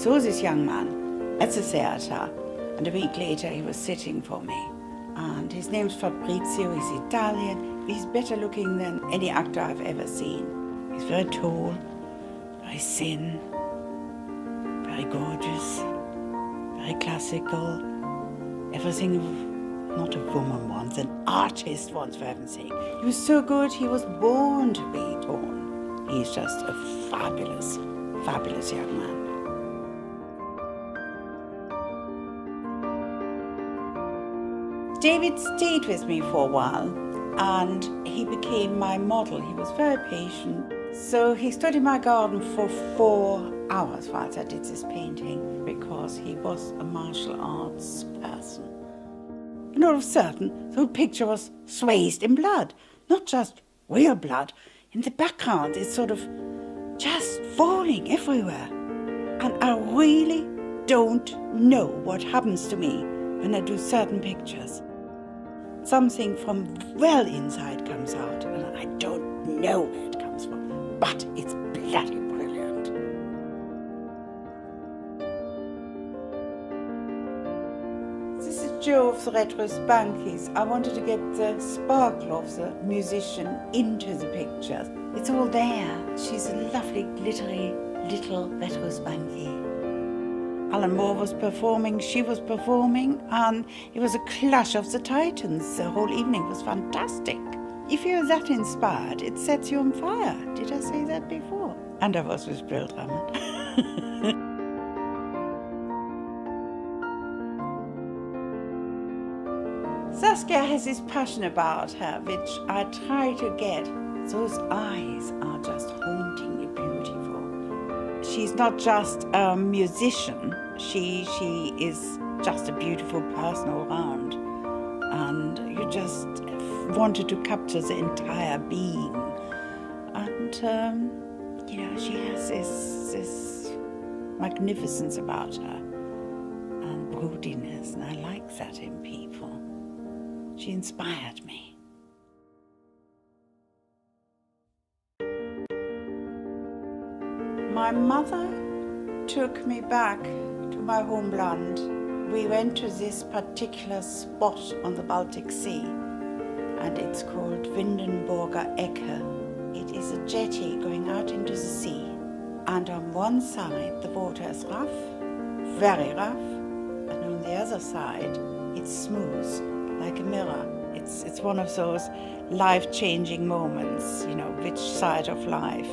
saw this young man at the theatre, and a week later he was sitting for me. And his name's Fabrizio, he's Italian, he's better looking than any actor I've ever seen. He's very tall, very thin, very gorgeous, very classical, everything not a woman wants, an artist wants, for heaven's sake. He was so good, he was born to be torn. He's just a fabulous, fabulous young man. David stayed with me for a while and he became my model. He was very patient. So he stood in my garden for 4 hours whilst I did this painting because he was a martial arts person. And all of a sudden, the whole picture was swathed in blood. Not just real blood. In the background, it's sort of just falling everywhere. And I really don't know what happens to me when I do certain pictures. Something from well inside comes out, and I don't know where it comes from, but it's bloody brilliant. This is Jo of the Retrospective. I wanted to get the sparkle of the musician into the picture. It's all there. She's a lovely, glittery little retrospective. Alan Moore was performing, she was performing, and it was a clash of the titans. The whole evening was fantastic. If you're that inspired, it sets you on fire. Did I say that before? And I was with Bill Drummond. Saskia has this passion about her, which I try to get. Those eyes are just hauntingly beautiful. She's not just a musician, she is just a beautiful person all around. And you just wanted to capture the entire being. And, she has this magnificence about her and broodiness, and I like that in people. She inspired me. My mother took me back to my homeland. We went to this particular spot on the Baltic Sea, and it's called Windenburger Ecke. It is a jetty going out into the sea, and on one side the water is rough, very rough, and on the other side it's smooth, like a mirror. It's one of those life-changing moments, which side of life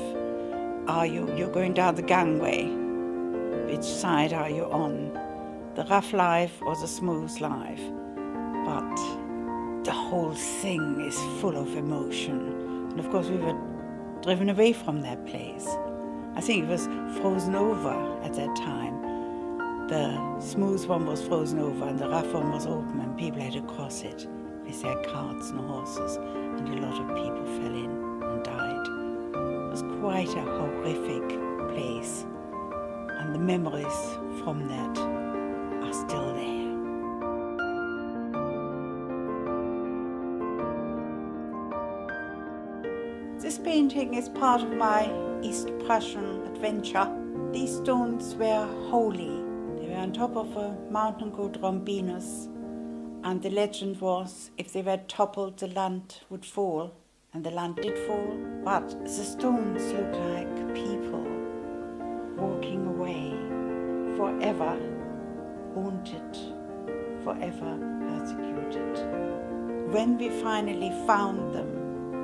are you? You're going down the gangway. Which side are you on? The rough life or the smooth life? But the whole thing is full of emotion. And of course we were driven away from that place. I think it was frozen over at that time. The smooth one was frozen over and the rough one was open, and people had to cross it with their carts and horses, and a lot of people fell in and died. It was quite a horrific place, and the memories from that are still there. This painting is part of my East Prussian adventure. These stones were holy. They were on top of a mountain called Rombinus, and the legend was if they were toppled, the land would fall. And the land did fall, but the stones look like people walking away, forever haunted, forever persecuted. When we finally found them,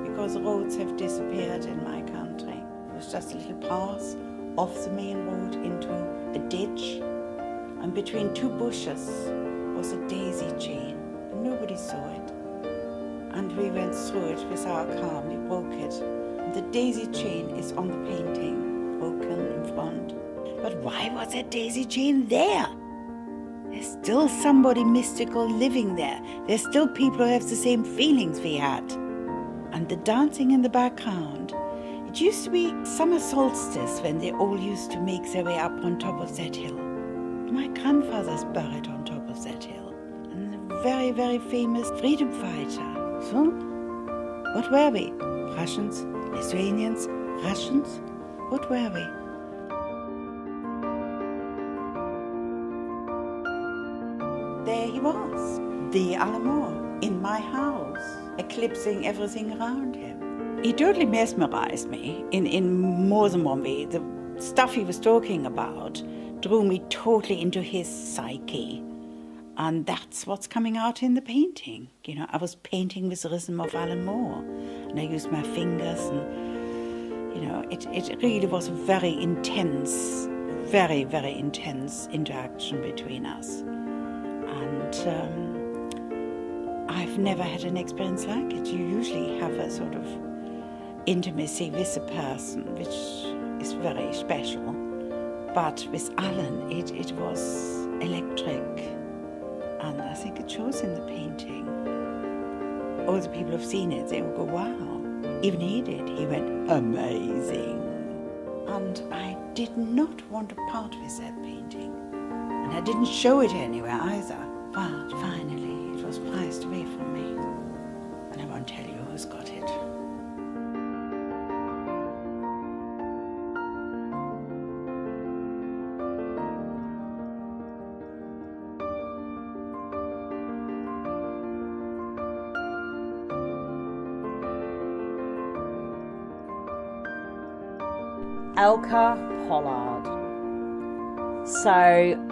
because roads have disappeared in my country, it was just a little path off the main road into a ditch, and between two bushes was a daisy chain, and nobody saw it. And we went through it with our car, we broke it. And the daisy chain is on the painting, broken in front. But why was that daisy chain there? There's still somebody mystical living there. There's still people who have the same feelings we had. And the dancing in the background, it used to be summer solstice when they all used to make their way up on top of that hill. My grandfather's buried on top of that hill. And a very, very famous freedom fighter. So, what were we? Russians? Lithuanians? Russians? What were we? there he was, the Alan Moore, in my house, eclipsing everything around him. He totally mesmerized me in more than one way. The stuff he was talking about drew me totally into his psyche. And that's what's coming out in the painting. You know, I was painting with the rhythm of Alan Moore, and I used my fingers, and, you know, it really was a very intense, very, very intense interaction between us. And I've never had an experience like it. You usually have a sort of intimacy with a person, which is very special. But with Alan, it was electric. And I think it shows in the painting. All the people who've seen it, they will go, wow. Even he did. He went, amazing. And I did not want to part with that painting. And I didn't show it anywhere either. But finally, it was prized away from me. And I won't tell you who's got it. Elke Pollard. So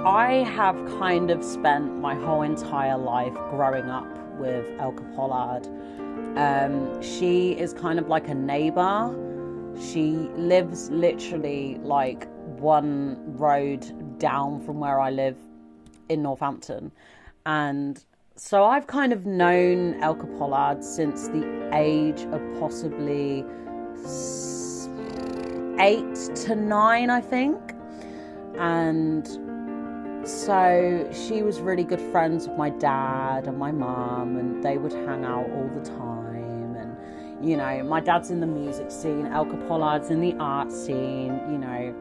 I have kind of spent my whole entire life growing up with Elke Pollard. She is kind of like a neighbour. She lives literally like one road down from where I live in Northampton. And so I've kind of known Elke Pollard since the age of possibly 8 to 9, I think. And so she was really good friends with my dad and my mum, and they would hang out all the time. And, you know, my dad's in the music scene, Elke Pollard's in the art scene, you know.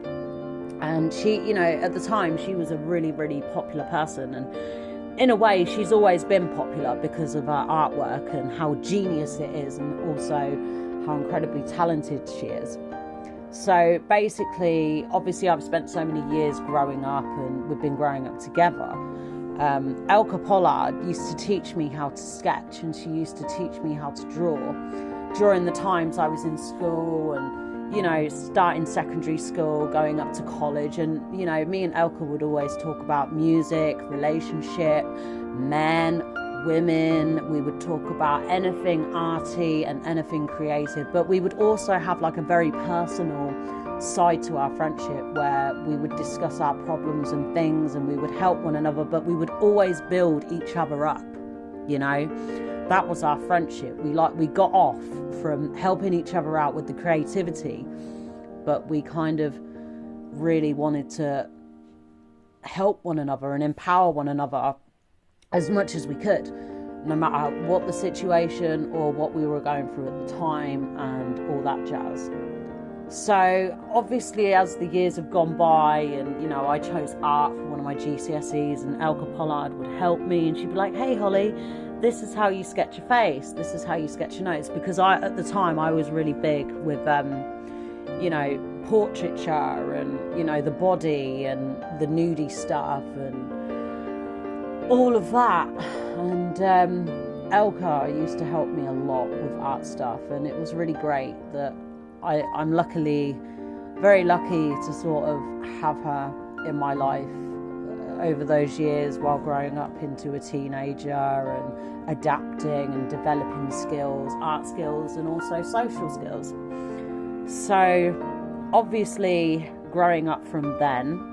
And she, you know, at the time, she was a really, really popular person. And in a way, she's always been popular because of her artwork and how genius it is, and also how incredibly talented she is. So basically, obviously I've spent so many years growing up, and we've been growing up together. Elke Pollard used to teach me how to sketch, and she used to teach me how to draw during the times I was in school, and, you know, starting secondary school, going up to college. And, you know, me and Elke would always talk about music, relationship, men, women. We would talk about anything arty and anything creative, but we would also have like a very personal side to our friendship where we would discuss our problems and things, and we would help one another, but we would always build each other up, you know. That was our friendship. We got off from helping each other out with the creativity, but we kind of really wanted to help one another and empower one another as much as we could, no matter what the situation or what we were going through at the time and all that jazz. So obviously, as the years have gone by, and, you know, I chose art for one of my GCSEs, and Elke Pollard would help me, and she'd be like, hey Hollie, this is how you sketch your face, this is how you sketch your nose, because at the time I was really big with you know, portraiture and, you know, the body and the nudie stuff and all of that. And Elke used to help me a lot with art stuff, and it was really great that I'm very lucky to sort of have her in my life over those years while growing up into a teenager and adapting and developing skills, art skills, and also social skills. So obviously, growing up from then,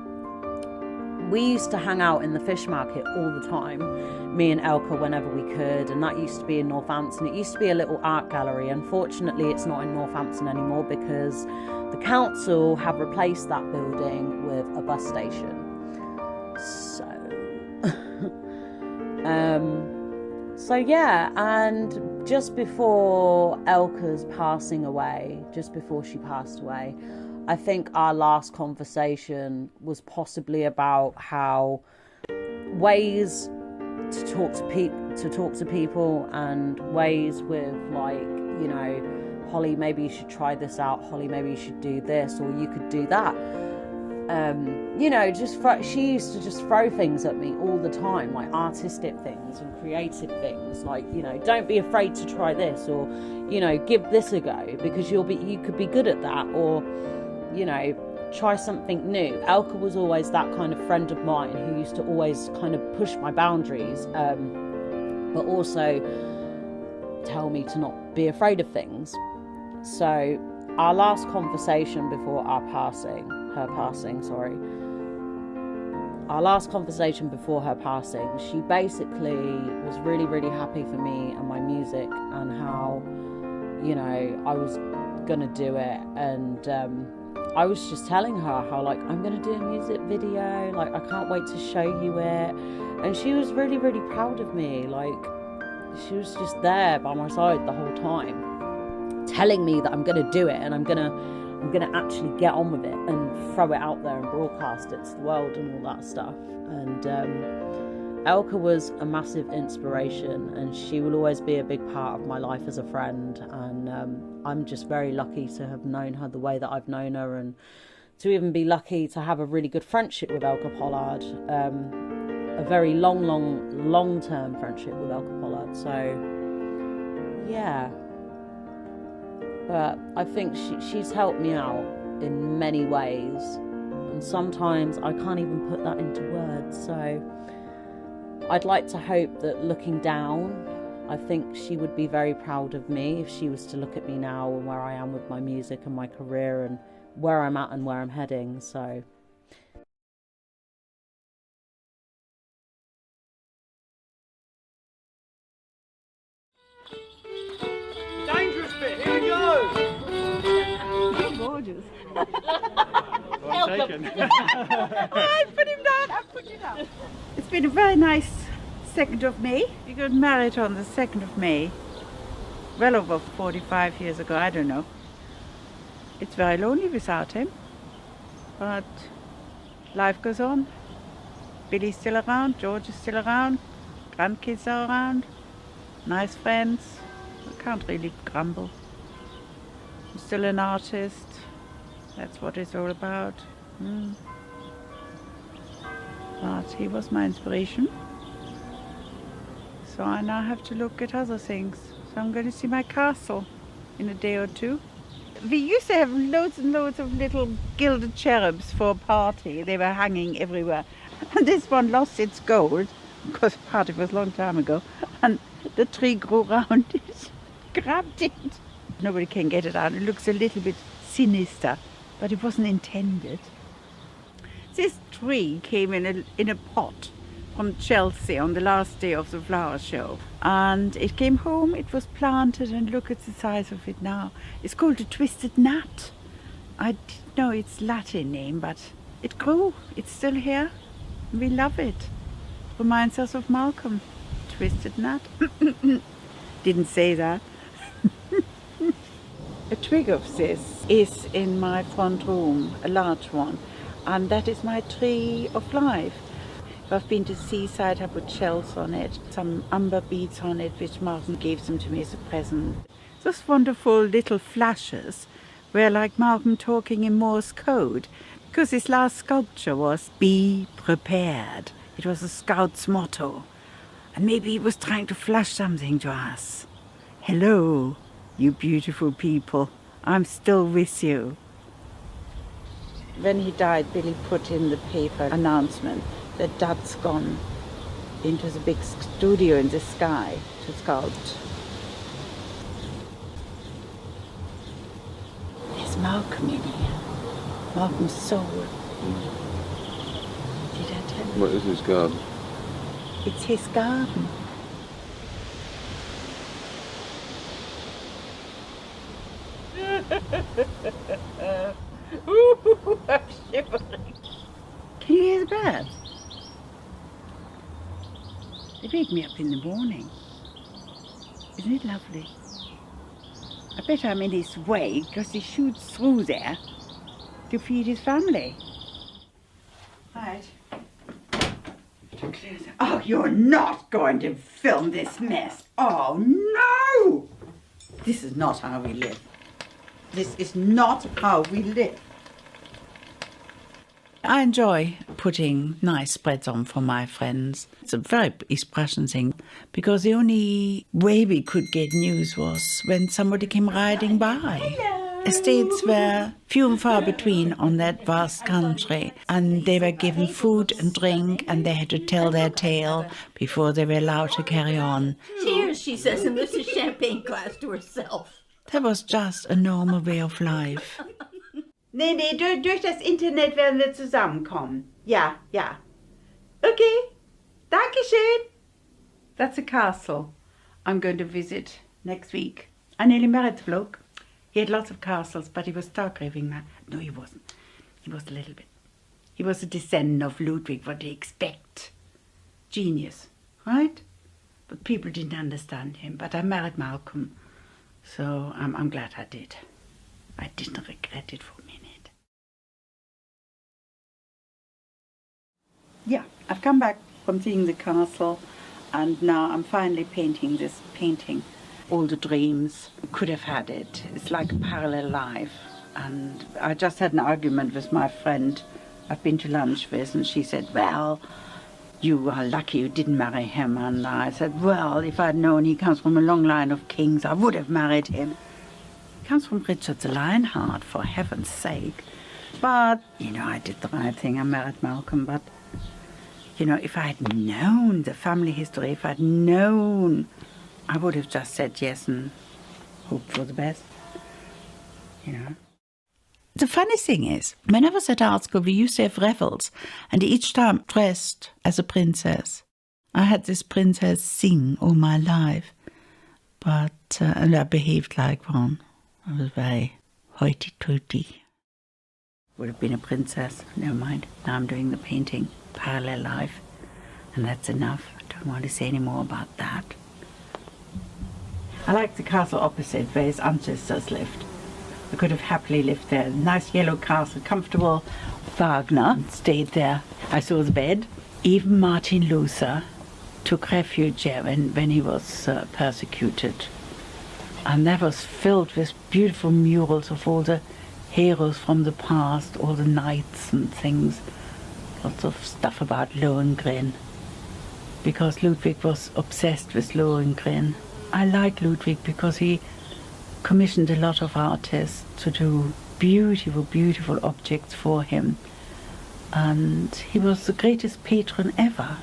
we used to hang out in the fish market all the time, me and Elke, whenever we could, and that used to be in Northampton. It used to be a little art gallery. Unfortunately, it's not in Northampton anymore because the council have replaced that building with a bus station. So yeah, and just before Elke's passing away, just before she passed away, I think our last conversation was possibly about how ways to talk to people and ways with, like, you know, Hollie, maybe you should try this out, Hollie, maybe you should do this, or you could do that. You know, she used to just throw things at me all the time, like artistic things and creative things, like, you know, don't be afraid to try this, or, you know, give this a go because you could be good at that, or, you know, try something new. Elke was always that kind of friend of mine who used to always kind of push my boundaries, but also tell me to not be afraid of things. So our last conversation before her passing, she basically was really, really happy for me and my music and how, you know, I was gonna do it. And I was just telling her how, like, I'm gonna do a music video, like, I can't wait to show you it. And she was really, really proud of me. Like, she was just there by my side the whole time, telling me that I'm gonna do it and I'm gonna actually get on with it and throw it out there and broadcast it to the world and all that stuff. And Elke was a massive inspiration, and she will always be a big part of my life as a friend. And I'm just very lucky to have known her the way that I've known her, and to even be lucky to have a really good friendship with Elke Pollard, a very long-term friendship with Elke Pollard. So yeah. But I think she's helped me out in many ways, and sometimes I can't even put that into words. So I'd like to hope that looking down, I think she would be very proud of me if she was to look at me now and where I am with my music and my career and where I'm at and where I'm heading. So dangerous bit, here we go! You're gorgeous. Well taken. I put him down, I put you down. It's been a very nice 2nd of May. We got married on the 2nd of May. Well over 45 years ago, I don't know. It's very lonely without him. But life goes on. Billy's still around, George is still around, grandkids are around, nice friends. I can't really grumble. I'm still an artist. That's what it's all about. But he was my inspiration. So I now have to look at other things. So I'm going to see my castle in a day or two. We used to have loads and loads of little gilded cherubs for a party. They were hanging everywhere. And this one lost its gold, because the party was a long time ago. And the tree grew round it, grabbed it. Nobody can get it out. It looks a little bit sinister, but it wasn't intended. This tree came in a pot from Chelsea on the last day of the flower show. And it came home, it was planted, and look at the size of it now. It's called a twisted nut. I didn't know its Latin name, but it grew. It's still here. We love it. Reminds us of Malcolm. Twisted nut. Didn't say that. A twig of this is in my front room, a large one, and that is my tree of life. If I've been to seaside, I put shells on it, some umber beads on it, which Malcolm gave them to me as a present. Those wonderful little flashes were like Malcolm talking in Morse code, because his last sculpture was "Be prepared." It was a scout's motto, and maybe he was trying to flash something to us. Hello, you beautiful people, I'm still with you. When he died, Billy put in the paper announcement that Dad's gone into the big studio in the sky to sculpt. There's Malcolm in here. Malcolm's soul. Did I tell you? What is his garden? It's his garden. Ooh, I'm shivering. Can you hear the birds? They wake me up in the morning. Isn't it lovely? I bet I'm in his way because he shoots through there to feed his family. Right. Oh, you're not going to film this mess. Oh, no! This is not how we live. This is not how we live. I enjoy putting nice spreads on for my friends. It's a very East Prussian thing, because the only way we could get news was when somebody came riding by. Hello. Estates were few and far between on that vast country, and they were given food and drink, and they had to tell their tale before they were allowed to carry on. Cheers, she says, and lifts a champagne glass to herself. That was just a normal way of life. Nee, durch das Internet werden wir zusammenkommen. Ja. Okay, Dankeschön. That's a castle I'm going to visit next week. I nearly married the bloke. He had lots of castles, but he was stark raving man. No, he wasn't. He was a little bit. He was a descendant of Ludwig, what do you expect? Genius, right? But people didn't understand him. But I married Malcolm, so I'm glad I did. I didn't regret it for a minute. Yeah, I've come back from seeing the castle, and now I'm finally painting this painting. All the dreams, could have had it. It's like a parallel life. And I just had an argument with my friend I've been to lunch with, and she said, well, you are lucky you didn't marry him. And I said, well, if I'd known he comes from a long line of kings, I would have married him. He comes from Richard the Lionheart, for heaven's sake. But, you know, I did the right thing. I married Malcolm, but, you know, if I had known the family history, if I'd known, I would have just said yes and hoped for the best, you know. The funny thing is, when I was at art school, we used to have revels, and each time dressed as a princess. I had this princess sing all my life, but and I behaved like one. I was very hoity-toity. Would have been a princess, never mind. Now I'm doing the painting, parallel life, and that's enough. I don't want to say any more about that. I like the castle opposite where his ancestors lived. I could have happily lived there. Nice yellow castle, comfortable. Wagner stayed there. I saw the bed. Even Martin Luther took refuge there when he was persecuted. And that was filled with beautiful murals of all the heroes from the past, all the knights and things. Lots of stuff about Lohengrin. Because Ludwig was obsessed with Lohengrin. I like Ludwig because he commissioned a lot of artists to do beautiful, beautiful objects for him. And he was the greatest patron ever.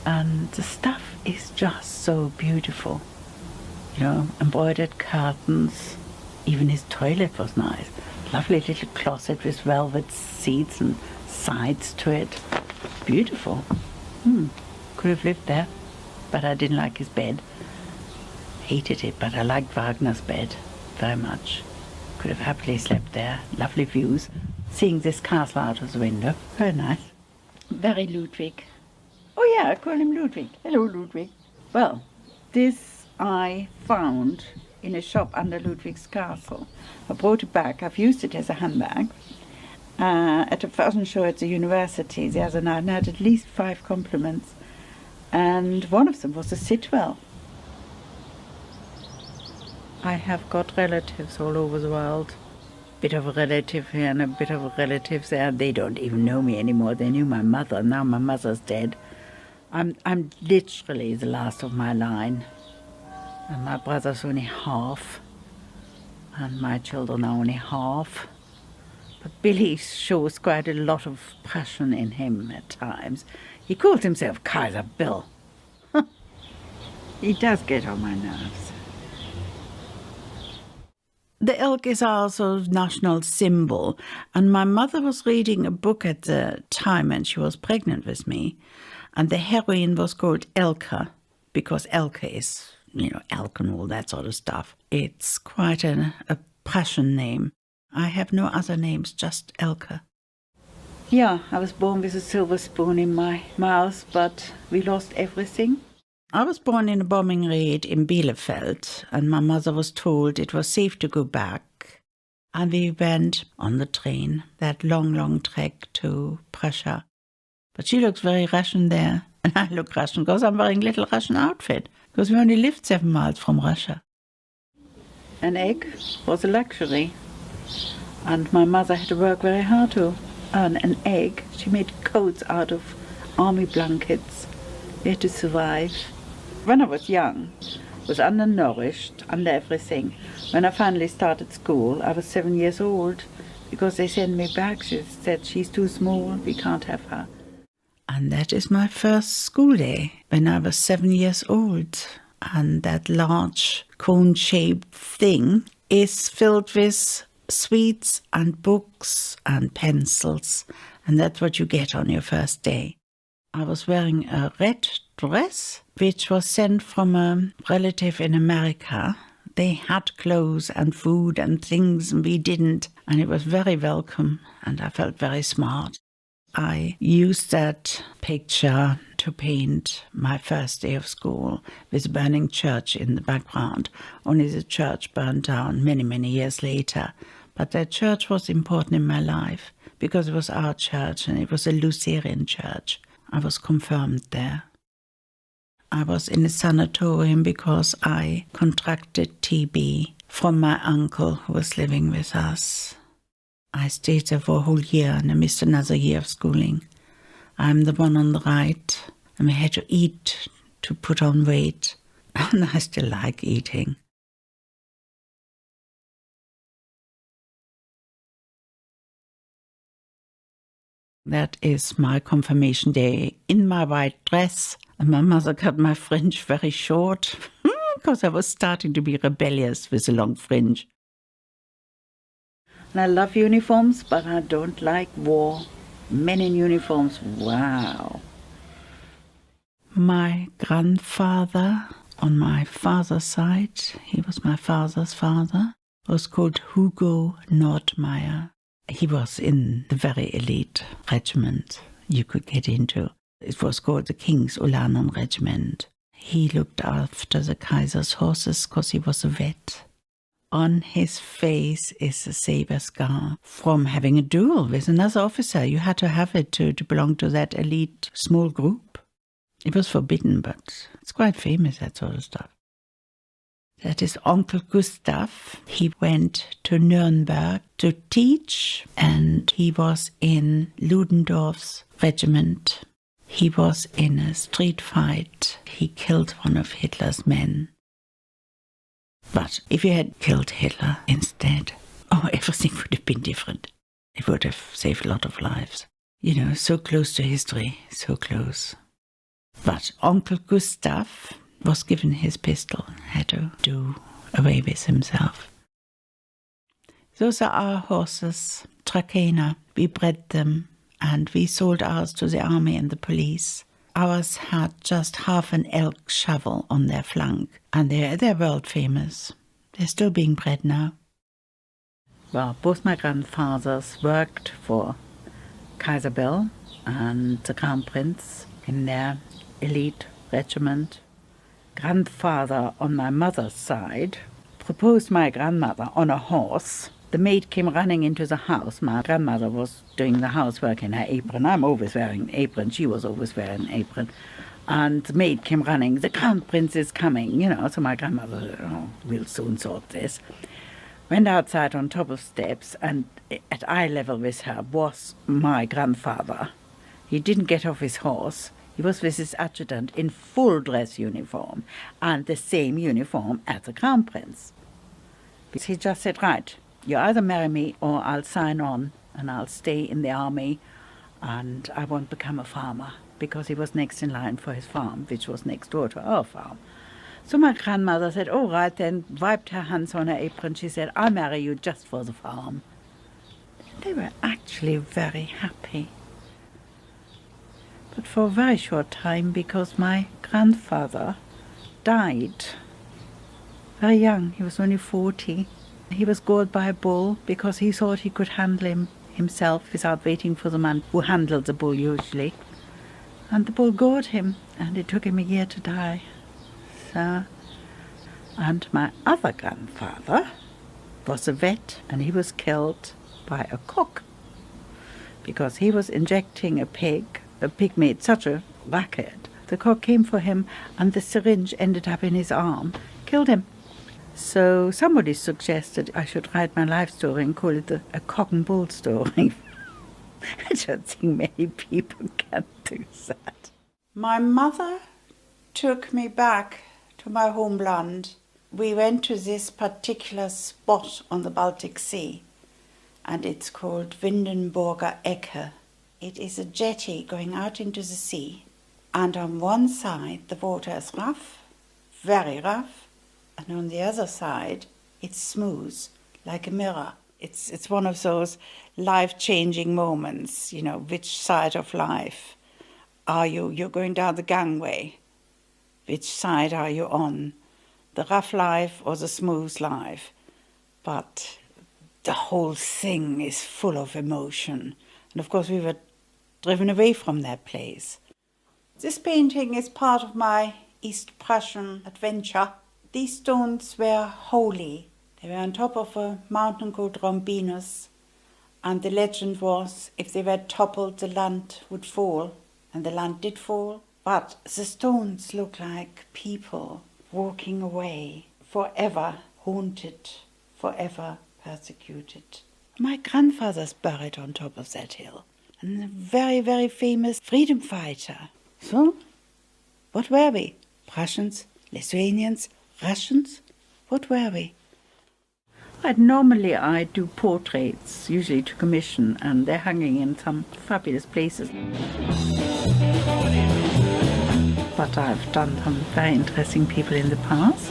And the stuff is just so beautiful. You know, embroidered curtains. Even his toilet was nice. Lovely little closet with velvet seats and sides to it. Beautiful. Could have lived there, but I didn't like his bed. Hated it, but I liked Wagner's bed very much. Could have happily slept there. Lovely views. Seeing this castle out of the window. Very nice. Very Ludwig. Oh yeah, I call him Ludwig. Hello, Ludwig. Well, this I found in a shop under Ludwig's castle. I brought it back. I've used it as a handbag. At a fashion show at the university the other night, and I had at least 5 compliments. And one of them was a sitwell. I have got relatives all over the world. Bit of a relative here and a bit of a relative there. They don't even know me anymore. They knew my mother. Now my mother's dead. I'm literally the last of my line. And my brother's only half. And my children are only half. But Billy shows quite a lot of passion in him at times. He calls himself Kaiser Bill. He does get on my nerves. The elk is also a national symbol, and my mother was reading a book at the time when she was pregnant with me, and the heroine was called Elke, because Elke is, you know, elk and all that sort of stuff. It's quite a Prussian name. I have no other names, just Elke. Yeah, I was born with a silver spoon in my mouth, but we lost everything. I was born in a bombing raid in Bielefeld, and my mother was told it was safe to go back. And we went on the train, that long, long trek to Prussia. But she looks very Russian there, and I look Russian because I'm wearing a little Russian outfit, because we only lived 7 miles from Russia. An egg was a luxury, and my mother had to work very hard to earn an egg. She made coats out of army blankets. We had to survive. When I was young, I was undernourished, under everything. When I finally started school, I was 7 years old because they sent me back. She said, she's too small, we can't have her. And that is my first school day, when I was 7 years old. And that large cone-shaped thing is filled with sweets and books and pencils. And that's what you get on your first day. I was wearing a red dress, which was sent from a relative in America. They had clothes and food and things, and we didn't. And it was very welcome, and I felt very smart. I used that picture to paint my first day of school with a burning church in the background. Only the church burned down many, many years later. But that church was important in my life because it was our church and it was a Lutheran church. I was confirmed there. I was in a sanatorium because I contracted TB from my uncle who was living with us. I stayed there for a whole year and I missed another year of schooling. I'm the one on the right, and I had to eat to put on weight, and I still like eating. That is my confirmation day in my white dress, and my mother cut my fringe very short because I was starting to be rebellious with a long fringe. And I love uniforms, but I don't like war. Men in uniforms, wow. My grandfather, on my father's side, he was my father's father, was called Hugo Nordmeyer. He was in the very elite regiment you could get into. It was called the King's Ulanen Regiment. He looked after the Kaiser's horses because he was a vet. On his face is a saber scar from having a duel with another officer. You had to have it to belong to that elite small group. It was forbidden, but it's quite famous, that sort of stuff. That is Uncle Gustav. He went to Nuremberg to teach, and he was in Ludendorff's regiment. He was in a street fight. He killed one of Hitler's men. But if you had killed Hitler instead, everything would have been different. It would have saved a lot of lives. You know, so close to history, so close. But Uncle Gustav was given his pistol, had to do away with himself. Those are our horses, Trakehner. We bred them, and we sold ours to the army and the police. Ours had just half an elk shovel on their flank, and they're world famous. They're still being bred now. Well, both my grandfathers worked for Kaiser Bill and the Crown Prince in their elite regiment. Grandfather on my mother's side proposed my grandmother on a horse. The maid came running into the house. My grandmother was doing the housework in her apron. I'm always wearing an apron. She was always wearing an apron. And the maid came running. The Crown Prince is coming, you know. So my grandmother said, oh, we'll soon sort this. Went outside on top of steps, and at eye level with her was my grandfather. He didn't get off his horse. He was with his adjutant in full dress uniform, and the same uniform as the Crown Prince. He just said, right, you either marry me or I'll sign on and I'll stay in the army and I won't become a farmer, because he was next in line for his farm, which was next door to our farm. So my grandmother said, all right, then, wiped her hands on her apron. She said, I'll marry you just for the farm. They were actually very happy. But for a very short time, because my grandfather died very young. He was only 40. He was gored by a bull because he thought he could handle him himself without waiting for the man who handled the bull usually. And the bull gored him, and it took him a year to die. So, and my other grandfather was a vet, and he was killed by a cock because he was injecting a pig. The pig made such a racket. The cock came for him, and the syringe ended up in his arm, killed him. So somebody suggested I should write my life story and call it a cock and bull story. I don't think many people can do that. My mother took me back to my homeland. We went to this particular spot on the Baltic Sea, and it's called Windenburger Ecke. It is a jetty going out into the sea, and on one side the water is rough, very rough, and on the other side it's smooth, like a mirror. It's one of those life-changing moments, you know, which side of life are you? You're going down the gangway. Which side are you on? The rough life or the smooth life? But the whole thing is full of emotion. And of course we were driven away from that place. This painting is part of my East Prussian adventure. These stones were holy. They were on top of a mountain called Rombinus, and the legend was if they were toppled, the land would fall, and the land did fall. But the stones look like people walking away, forever haunted, forever persecuted. My grandfather's buried on top of that hill, and a very, very famous freedom fighter. So, what were we? Prussians, Lithuanians, Russians? What were we? Normally I do portraits, usually to commission, and they're hanging in some fabulous places. But I've done some very interesting people in the past.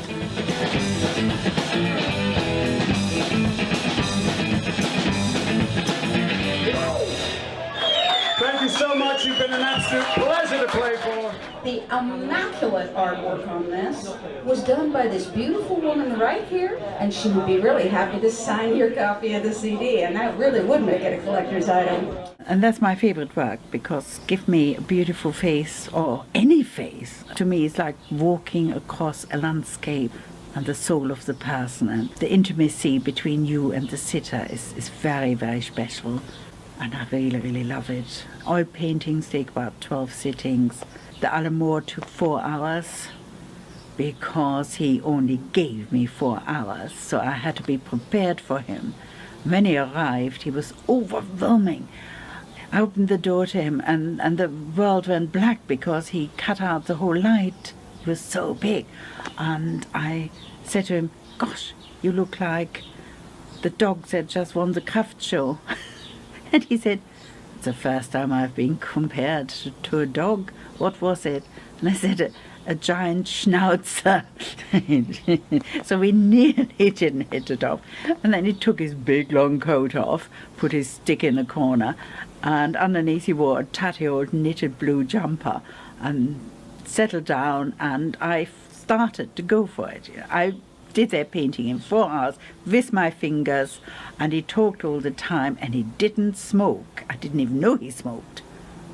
Thank you so much. You've been an absolute pleasure to play for. The immaculate artwork on this was done by this beautiful woman right here, and she would be really happy to sign your copy of the CD, and that really would make it a collector's item. And that's my favorite work, because give me a beautiful face, or any face. To me, it's like walking across a landscape and the soul of the person, and the intimacy between you and the sitter is very, very special. And I really, really love it. Oil paintings take about 12 sittings. The Alamore took 4 hours because he only gave me 4 hours, so I had to be prepared for him. When he arrived, he was overwhelming. I opened the door to him, and the world went black because he cut out the whole light. He was so big. And I said to him, "Gosh, you look like the dog that just won the craft show." And he said, "It's the first time I've been compared to a dog. What was it?" And I said, a giant schnauzer. So we nearly didn't hit it off. And then he took his big long coat off, put his stick in the corner, and underneath he wore a tatty old knitted blue jumper, and settled down, and I started to go for it. I did their painting in 4 hours with my fingers, and he talked all the time, and he didn't smoke. I didn't even know he smoked.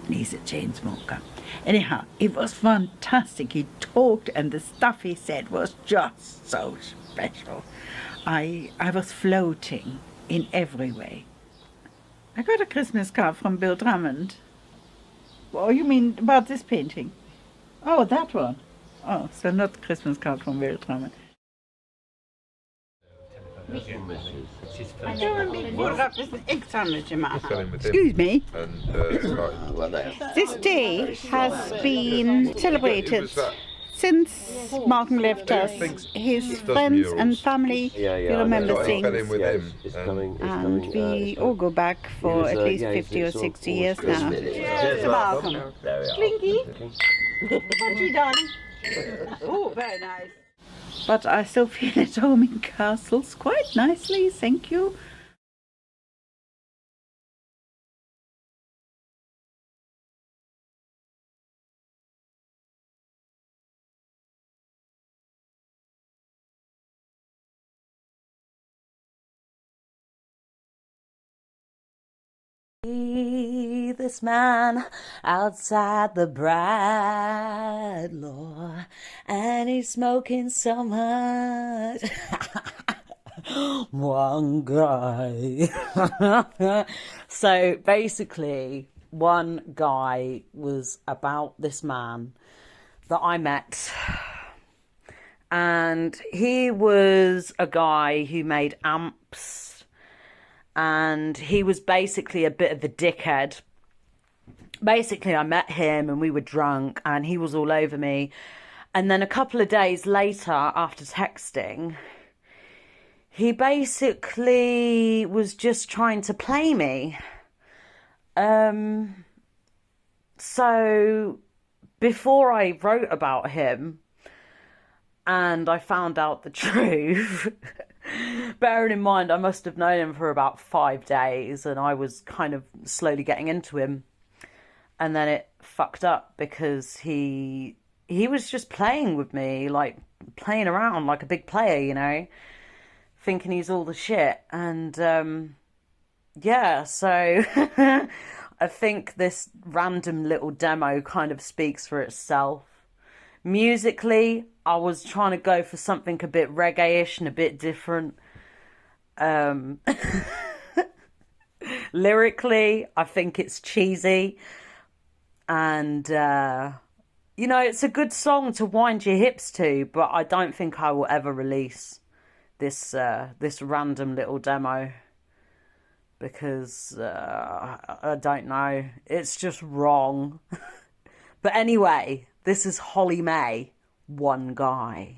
And he's a chain smoker. Anyhow, it was fantastic. He talked, and the stuff he said was just so special. I was floating in every way. I got a Christmas card from Bill Drummond. Oh, you mean about this painting? Oh, that one. Oh, so not the Christmas card from Bill Drummond. Excuse me. This day has been celebrated since Martin left us. His friends and family, you remember things. And we all go back for at least 50 or 60 years now. Welcome. Clinky. What you done? Oh, very nice. But I still feel at home in castles quite nicely, thank you. This man outside the bride law, and he's smoking so much. One guy. So basically, one guy was about this man that I met, and he was a guy who made amps and he was basically a bit of a dickhead. Basically, I met him and we were drunk and he was all over me. And then a couple of days later, after texting, he basically was just trying to play me. So before I wrote about him and I found out the truth, bearing in mind I must have known him for about 5 days and I was kind of slowly getting into him. And then it fucked up because he was just playing with me, like playing around like a big player, you know, thinking he's all the shit. And yeah, so I think this random little demo kind of speaks for itself. Musically, I was trying to go for something a bit reggae-ish and a bit different. Lyrically, I think it's cheesy. And, you know, it's a good song to wind your hips to, but I don't think I will ever release this random little demo. Because, I don't know, it's just wrong. But anyway, this is Hollie May, One Guy.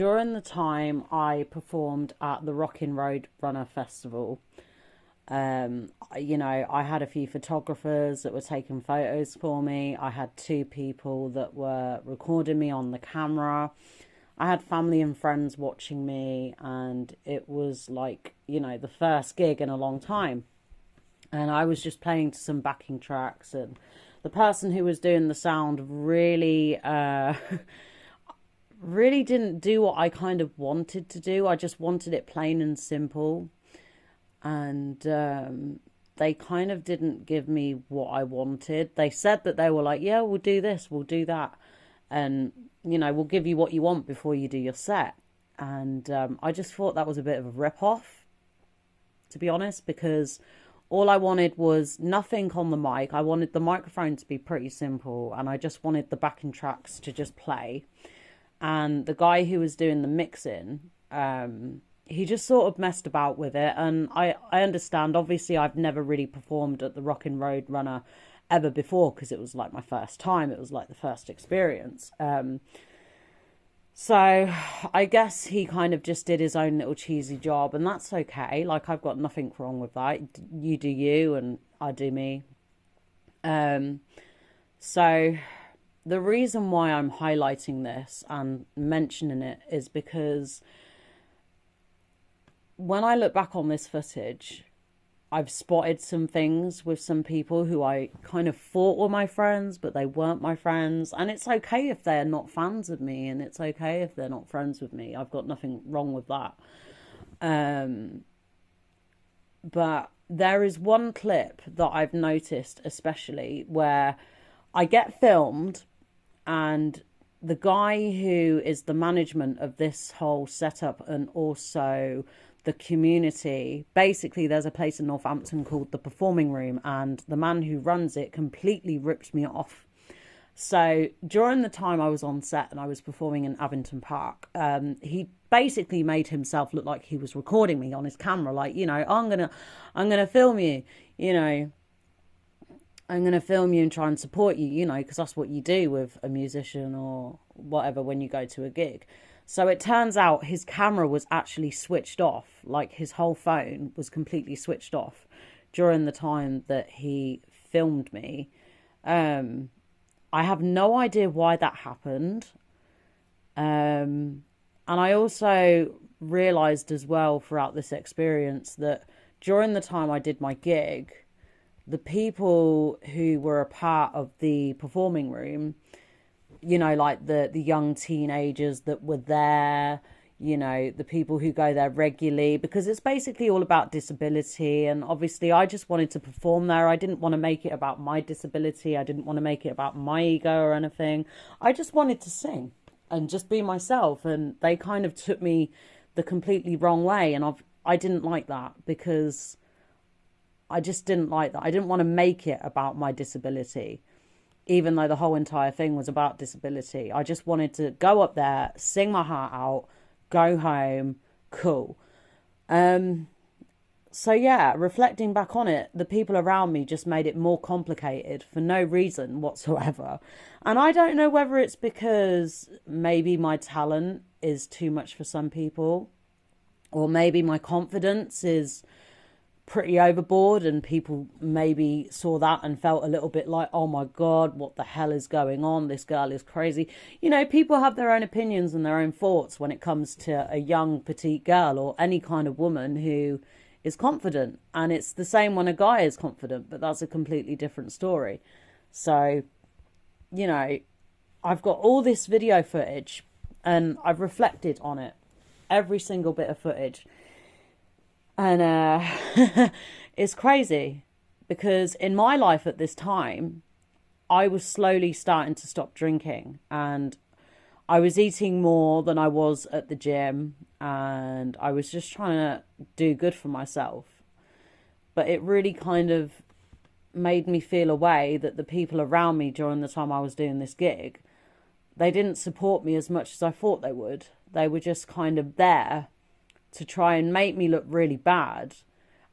during the time I performed at the Rockin' Road Runner Festival, you know, I had a few photographers that were taking photos for me. I had 2 people that were recording me on the camera. I had family and friends watching me, and it was like, you know, the first gig in a long time. And I was just playing to some backing tracks, and the person who was doing the sound really, really didn't do what I kind of wanted to do. I just wanted it plain and simple. And they kind of didn't give me what I wanted. They said that they were like, yeah, we'll do this, we'll do that. And, you know, we'll give you what you want before you do your set. And I just thought that was a bit of a rip-off, to be honest, because all I wanted was nothing on the mic. I wanted the microphone to be pretty simple, and I just wanted the backing tracks to just play. And the guy who was doing the mixing, he just sort of messed about with it. And I understand, obviously I've never really performed at the Rockin' Road Runner ever before, because it was like my first time. It was like the first experience. So I guess he kind of just did his own little cheesy job, and that's okay. Like, I've got nothing wrong with that. You do you and I do me. So the reason why I'm highlighting this and mentioning it is because when I look back on this footage, I've spotted some things with some people who I kind of thought were my friends, but they weren't my friends. And it's okay if they're not fans of me, and it's okay if they're not friends with me. I've got nothing wrong with that. But there is one clip that I've noticed especially where I get filmed, and the guy who is the management of this whole setup and also the community, basically there's a place in Northampton called the Performing Room, and the man who runs it completely ripped me off. So during the time I was on set and I was performing in Abington Park, he basically made himself look like he was recording me on his camera, like, you know, I'm gonna film you, you know, I'm gonna film you and try and support you, you know, because that's what you do with a musician or whatever when you go to a gig. So it turns out his camera was actually switched off, like his whole phone was completely switched off during the time that he filmed me. I have no idea why that happened. And I also realised as well throughout this experience that during the time I did my gig, the people who were a part of the performing room, you know, like the young teenagers that were there, you know, the people who go there regularly, because it's basically all about disability. And obviously I just wanted to perform there. I didn't want to make it about my disability. I didn't want to make it about my ego or anything. I just wanted to sing and just be myself. And they kind of took me the completely wrong way. And I didn't like that, because I just didn't like that. I didn't want to make it about my disability, even though the whole entire thing was about disability. I just wanted to go up there, sing my heart out, go home, cool. So yeah, reflecting back on it, the people around me just made it more complicated for no reason whatsoever. And I don't know whether it's because maybe my talent is too much for some people, or maybe my confidence is pretty overboard and people maybe saw that and felt a little bit like, oh my God, what the hell is going on? This girl is crazy. You know, people have their own opinions and their own thoughts when it comes to a young petite girl or any kind of woman who is confident. And it's the same when a guy is confident, but that's a completely different story. So, you know, I've got all this video footage and I've reflected on it, every single bit of footage. And it's crazy, because in my life at this time, I was slowly starting to stop drinking, and I was eating more than I was at the gym, and I was just trying to do good for myself. But it really kind of made me feel a way that the people around me during the time I was doing this gig, they didn't support me as much as I thought they would. They were just kind of there to try and make me look really bad.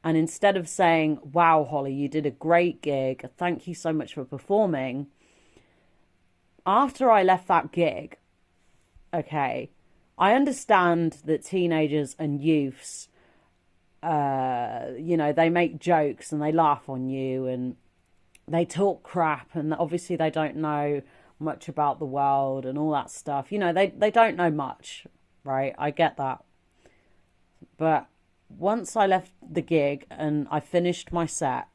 And instead of saying, wow, Hollie, you did a great gig, thank you so much for performing, after I left that gig, okay, I understand that teenagers and youths, you know, they make jokes and they laugh on you and they talk crap, and obviously they don't know much about the world and all that stuff. You know, they don't know much, right? I get that. But once I left the gig and I finished my set,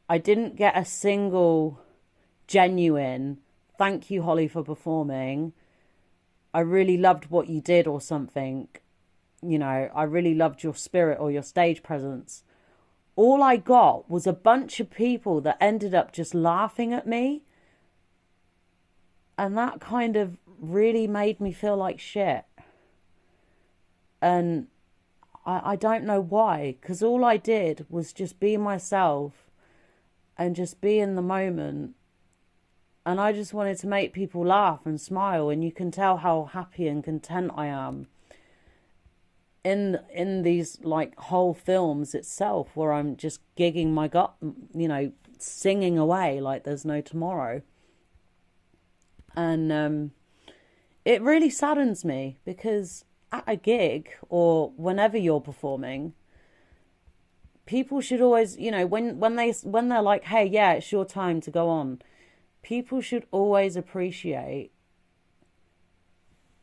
I didn't get a single genuine, thank you, Hollie, for performing. I really loved what you did, or something. You know, I really loved your spirit or your stage presence. All I got was a bunch of people that ended up just laughing at me. And that kind of really made me feel like shit. And I don't know why, because all I did was just be myself and just be in the moment. And I just wanted to make people laugh and smile, and you can tell how happy and content I am in these like whole films itself, where I'm just gigging my gut, you know, singing away like there's no tomorrow. And it really saddens me, because at a gig or whenever you're performing, people should always, you know, when they're like, hey, yeah, it's your time to go on, people should always appreciate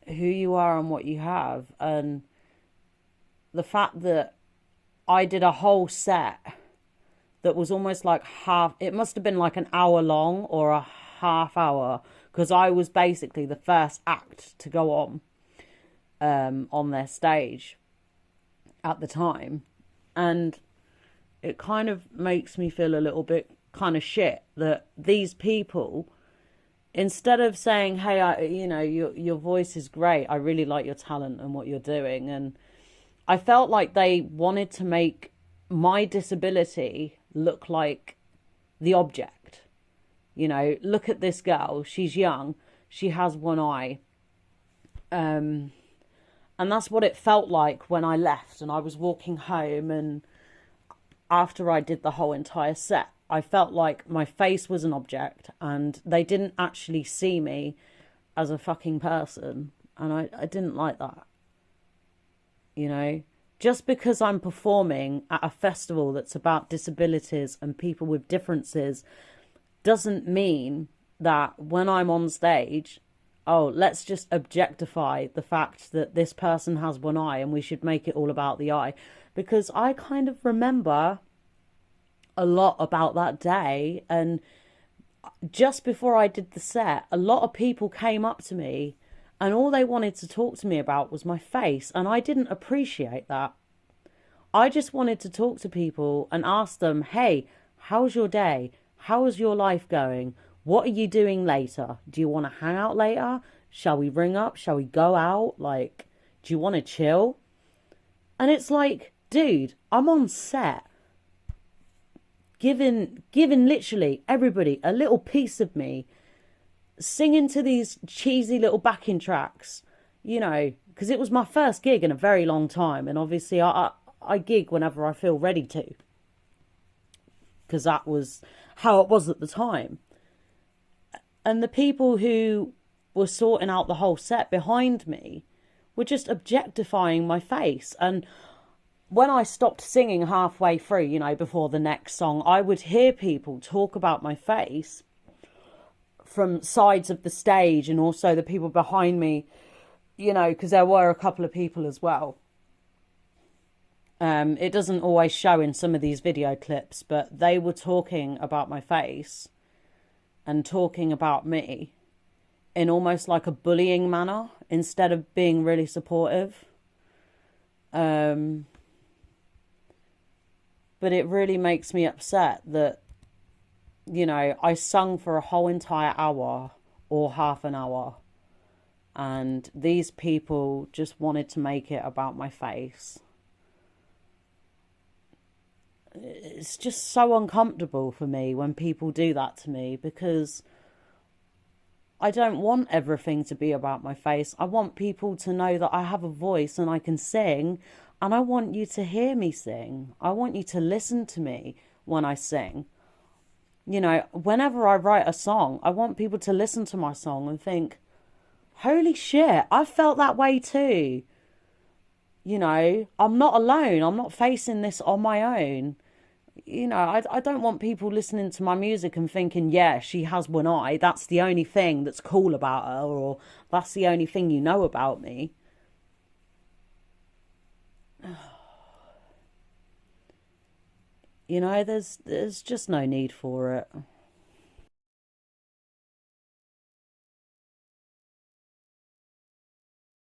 who you are and what you have. And the fact that I did a whole set that was almost like it must have been like an hour long or a half hour, because I was basically the first act to go on their stage at the time. And it kind of makes me feel a little bit kind of shit that these people, instead of saying, hey, you know, your voice is great, I really like your talent and what you're doing, and I felt like they wanted to make my disability look like the object. You know, look at this girl, she's young, she has one eye. And that's what it felt like when I left and I was walking home, and after I did the whole entire set, I felt like my face was an object and they didn't actually see me as a fucking person. And I didn't like that. You know, just because I'm performing at a festival that's about disabilities and people with differences doesn't mean that when I'm on stage, oh, let's just objectify the fact that this person has one eye and we should make it all about the eye. Because I kind of remember a lot about that day, and just before I did the set, a lot of people came up to me and all they wanted to talk to me about was my face, and I didn't appreciate that. I just wanted to talk to people and ask them, hey, how's your day? How is your life going? What are you doing later? Do you want to hang out later? Shall we ring up? Shall we go out? Like, do you want to chill? And it's like, dude, I'm on set, giving literally everybody a little piece of me, singing to these cheesy little backing tracks, you know, because it was my first gig in a very long time. And obviously I gig whenever I feel ready to, because that was how it was at the time. And the people who were sorting out the whole set behind me were just objectifying my face. And when I stopped singing halfway through, you know, before the next song, I would hear people talk about my face from sides of the stage, and also the people behind me, you know, because there were a couple of people as well. It doesn't always show in some of these video clips, but they were talking about my face and talking about me in almost like a bullying manner instead of being really supportive. But it really makes me upset that, you know, I sung for a whole entire hour or half an hour, and these people just wanted to make it about my face. It's just so uncomfortable for me when people do that to me, because I don't want everything to be about my face. I want people to know that I have a voice and I can sing, and I want you to hear me sing. I want you to listen to me when I sing. You know, whenever I write a song, I want people to listen to my song and think, holy shit, I felt that way too. You know, I'm not alone. I'm not facing this on my own. You know, I don't want people listening to my music and thinking, yeah, she has one eye. That's the only thing that's cool about her, or that's the only thing you know about me. You know, there's just no need for it.